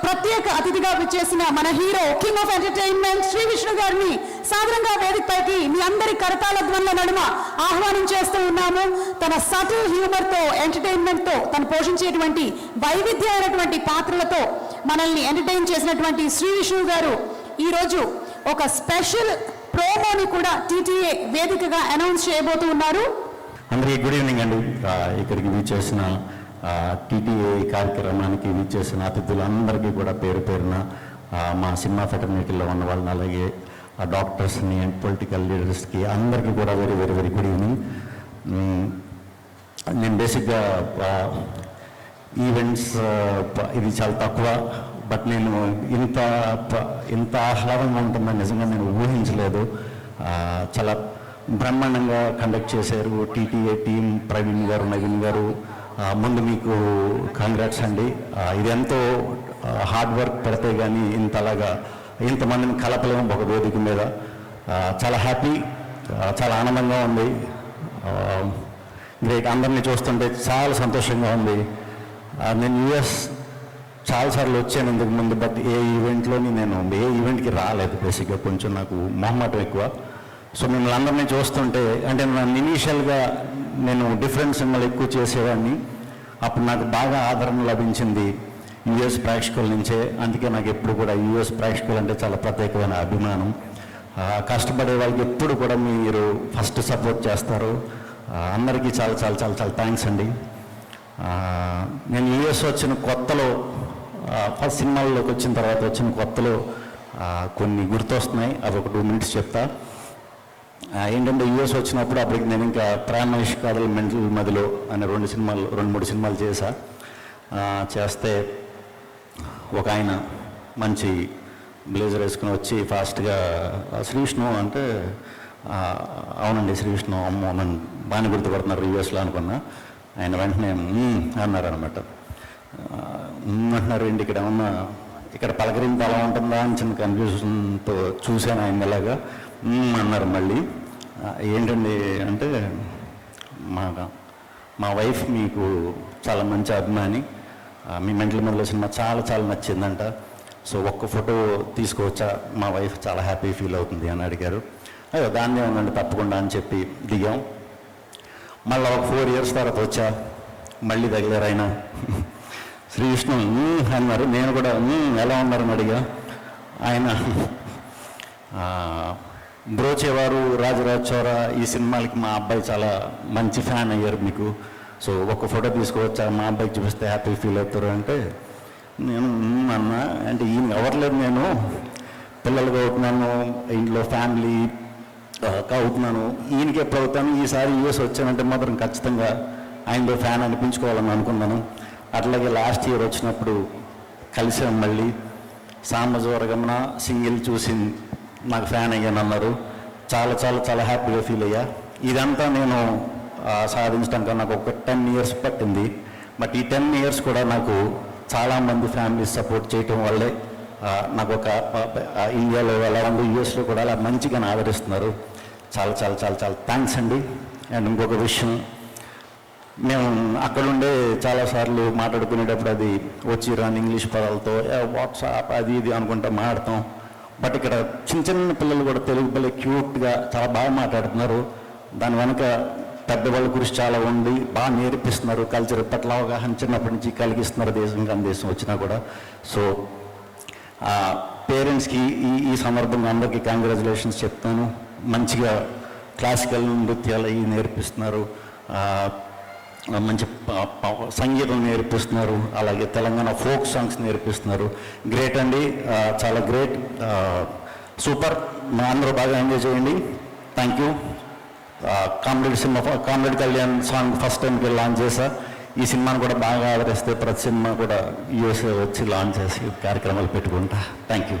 ప్రత్యేక అతిథిగా విచ్చేసిన మన hero king of entertainment Shri Vishnu గారిని సాధారణంగా వేదికపైకి మీ అందరి కరతాళ ధ్వనుల నడుమ ఆహ్వానించేస్తూ ఉన్నాము. తన సటిల్ హ్యూమర్తో ఎంటర్టైన్మెంట్తో తను పోషించేటువంటి వైవిధ్యమైనటువంటి పాత్రలతో మనల్ని ఎంటర్టైన్ చేసినటువంటి శ్రీ విష్ణు గారు ఈరోజు ఒక స్పెషల్ ప్రోమోని కూడా టీటీఏ వేదికగా అనౌన్స్ చేయబోతూ ఉన్నారు. అందరికీ గుడ్ ఈవినింగ్ అండి. ఇక్కడికి విచ్చేసిన టీటీఏ కార్యక్రమానికి విచ్చేసిన అతిథులందరికీ కూడా పేరు పేరున మా సినిమా ఫెటర్నిటీలో ఉన్న వాళ్ళని, అలాగే డాక్టర్స్ని అండ్ పొలిటికల్ లీడర్స్కి అందరికీ కూడా very very very good evening. నేను బేసిక్గా ఈవెంట్స్ ఇది చాలా తక్కువ, బట్ నేను ఇంత ఆహ్లాదంగా ఉంటుందని నిజంగా నేను ఊహించలేదు. చాలా బ్రహ్మాండంగా కండక్ట్ చేశారు టీటీఏ టీం, ప్రవీణ్ గారు, నవీన్ గారు. ముందు మీకు కంగ్రాట్స్ అండి. ఇది ఎంతో హార్డ్ వర్క్ పెడితే కానీ ఇంతమందిని కలపలేము ఒక వేదిక మీద. చాలా హ్యాపీ, చాలా ఆనందంగా ఉంది. గ్రేట్, అందరినీ చూస్తుంటే చాలా సంతోషంగా ఉంది. నేను యూఎస్ చాలాసార్లు వచ్చాను ఇంతకు ముందు, బట్ ఏ ఈవెంట్కి రాలేదు. బేసిక్గా కొంచెం నాకు మొహమాటం ఎక్కువ. సో మిమ్మల్ని అందరినీ చూస్తుంటే, అంటే నన్ను ఇనీషియల్గా నేను డిఫరెంట్ సినిమాలు ఎక్కువ చేసేవాడిని. అప్పుడు నాకు బాగా ఆదరణ లభించింది యుఎస్ ప్రేక్షకుల నుంచే. అందుకే నాకు ఎప్పుడు కూడా యుఎస్ ప్రేక్షకులు అంటే చాలా ప్రత్యేకమైన అభిమానం. కష్టపడే వాళ్ళకి ఎప్పుడు కూడా మీరు ఫస్ట్ సపోర్ట్ చేస్తారు. అందరికీ చాలా చాలా చాలా చాలా థ్యాంక్స్ అండి. నేను యుఎస్ వచ్చిన కొత్తలో, ఫస్ట్ సినిమాల్లోకి వచ్చిన తర్వాత వచ్చిన కొత్తలో కొన్ని గుర్తొస్తున్నాయి. అవి ఒక 2 minutes చెప్తా. ఏంటంటే యుఎస్ వచ్చినప్పుడు అప్పటికి నేను ఇంకా ప్రాణేష్ కాదల్ మెంటల్ మదిలో అనే 2-3 సినిమాలు చేస్తే ఒక ఆయన మంచి బ్లేజర్ వేసుకుని వచ్చి ఫాస్ట్గా శ్రీ విష్ణు అంటే, అవునండి శ్రీ విష్ణు, అమ్మో నన్ను బాగానే గుర్తుపడుతున్నారు యుఎస్లో అనుకున్నా. ఆయన వెంటనే అన్నారు అనమాట. అంటున్నారు ఏంటి ఇక్కడ ఏమన్నా, ఇక్కడ పలకరింపు అలా ఉంటుందా అని చిన్న కన్ఫ్యూజన్తో చూశాను ఆయన. ఎలాగా అన్నారు మళ్ళీ. ఏంటండి అంటే, మా వైఫ్ మీకు చాలా మంచి అభిమాని, మీ మెంటల్ మొదలు సినిమా చాలా చాలా నచ్చిందంట. సో ఒక్క ఫోటో తీసుకోవచ్చా, మా వైఫ్ చాలా హ్యాపీ ఫీల్ అవుతుంది అని అడిగారు. అయ్యో దాన్నే ఉందండి తప్పకుండా అని చెప్పి దిగాం. మళ్ళీ ఒక 4 years తర్వాత వచ్చా, మళ్ళీ తగిలారు ఆయన. శ్రీ విష్ణు అన్నారు. నేను కూడా ఎలా ఉన్నారని అడిగా. ఆయన బ్రోచేవారు, రాజరాజ్ చోరా ఈ సినిమాలకి మా అబ్బాయి చాలా మంచి ఫ్యాన్ అయ్యారు మీకు. సో ఒక ఫోటో తీసుకోవచ్చా, మా అబ్బాయికి చూపిస్తే హ్యాపీ ఫీల్ అవుతారు అంటే, నేను అన్నా. అంటే ఈయన ఎవరు, నేను పిల్లలుగా అవుతున్నాను, ఇంట్లో ఫ్యామిలీ అవుతున్నాను, ఈయనకి ఎప్పుడు అవుతాను. ఈసారి యూఎస్ వచ్చానంటే మాత్రం ఖచ్చితంగా ఆయనతో ఫ్యాన్ అనిపించుకోవాలని అనుకున్నాను. అట్లాగే లాస్ట్ ఇయర్ వచ్చినప్పుడు కలిసాం మళ్ళీ. సామజోరగమన సింగిల్ చూసి నాకు ఫ్యాన్ అయ్యాను అన్నారు. చాలా చాలా చాలా హ్యాపీగా ఫీల్ అయ్యా. ఇదంతా నేను సాధించడానికి నాకు ఒక 10 years పట్టింది. బట్ ఈ 10 years కూడా నాకు చాలామంది ఫ్యామిలీస్ సపోర్ట్ చేయటం వల్లే నాకు ఒక ఇండియాలో ఎలా ఉంది, యూఎస్లో కూడా అలా మంచిగా ఆదరిస్తున్నారు. చాలా చాలా చాలా చాలా థ్యాంక్స్ అండి. అండ్ ఇంకొక విషయం, మేము అక్కడుండే చాలాసార్లు మాట్లాడుకునేటప్పుడు అది వచ్చి రాని ఇంగ్లీష్ పదాలతో వాట్సాప్ అది ఇది అనుకుంటా మాట్లాడతాం. బట్ ఇక్కడ చిన్న చిన్న పిల్లలు కూడా తెలుగు పిల్లలు క్యూట్గా చాలా బాగా మాట్లాడుతున్నారు. దాని వెనక పెద్దవాళ్ళ గురించి చాలా ఉంది, బాగా నేర్పిస్తున్నారు. కల్చర్ పట్ల అవగాహన చిన్నప్పటి నుంచి కలిగిస్తున్నారు దేశం కానీ దేశం వచ్చినా కూడా. సో పేరెంట్స్కి ఈ సందర్భంగా అందరికీ కంగ్రాచులేషన్స్ చెప్తాను. మంచిగా క్లాసికల్ నృత్యాలు అవి నేర్పిస్తున్నారు, మంచి సంగీతం నేర్పిస్తున్నారు, అలాగే తెలంగాణ ఫోక్ సాంగ్స్ నేర్పిస్తున్నారు. గ్రేట్ అండి, చాలా గ్రేట్, సూపర్. మా అందరూ బాగా ఎంజాయ్ చేయండి. Thank you. Comrade Kalyan song first టైంకి లాంచ్ చేశా. ఈ సినిమాను కూడా బాగా ఆదరిస్తే ప్రతి సినిమా కూడా యూఎస్ఏ వచ్చి లాంచ్ చేసి కార్యక్రమాలు పెట్టుకుంటా. Thank you.